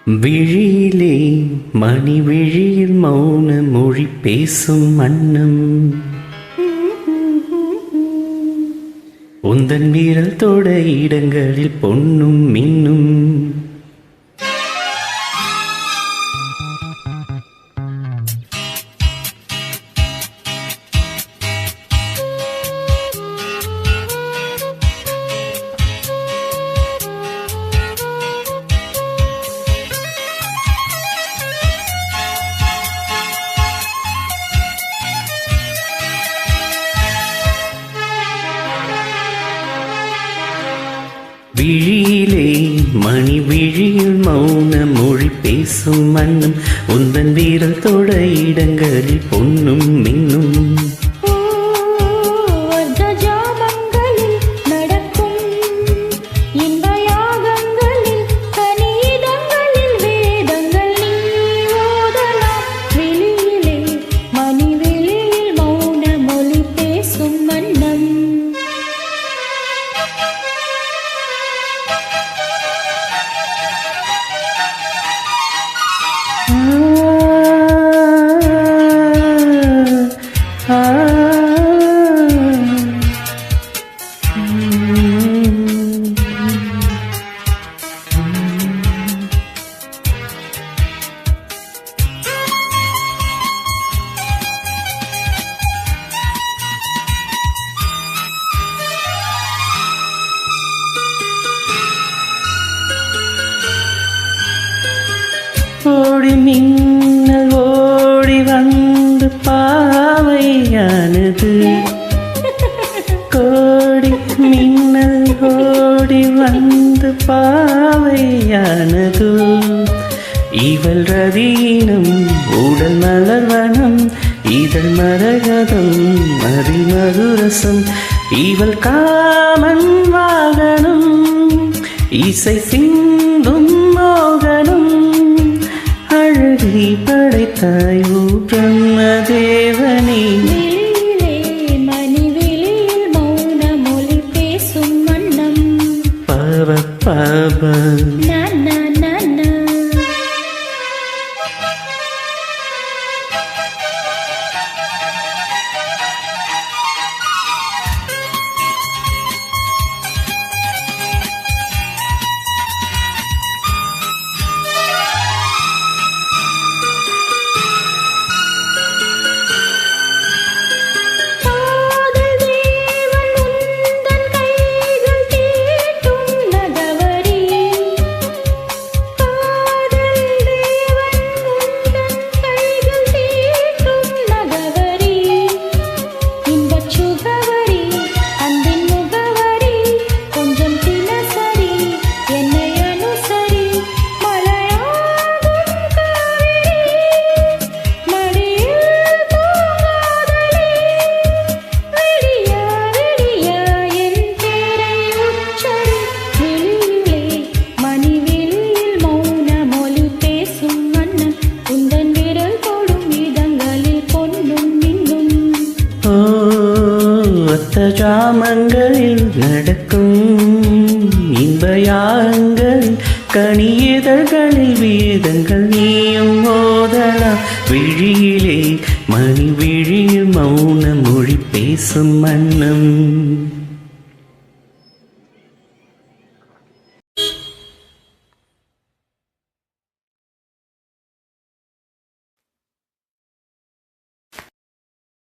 விழியிலே மணி விழியில் மௌன மொழி பேசும் அன்னம் உந்தன் வீரல் தொட இடங்களில் பொன்னும் மின்னும் விழியிலே மணி விழியில் மௌன மொழி பேசும் மன்னம் உந்தன் வீரல் தொட இடங்களில் பொன்னும் மின்னும் ஓடி மின்னல் ஓடி வந்து பாவையானது கோடி மின்னல் ஓடி வந்து பாவையானது இவள் ரதீனம் உடல் மலர்வனம் இதழ் மரகதம் மதிமதுரசம் இவள் காமன் வாகனம் இசை சிந்தும் மோகனம் அழகி படைத்தாய் ஓ பிரம்மதேவனே மணி வெளியில் மௌன மொழி பேசும் மன்னம் பாவ பாப ஜாமங்களில் நடக்கும் இன்பயாகங்களில் கனியதழ்களில் வேதங்கள் நீயும் ஓதலாம் விழியிலே மணி விழியில் மௌன மொழி பேசும் மன்னம்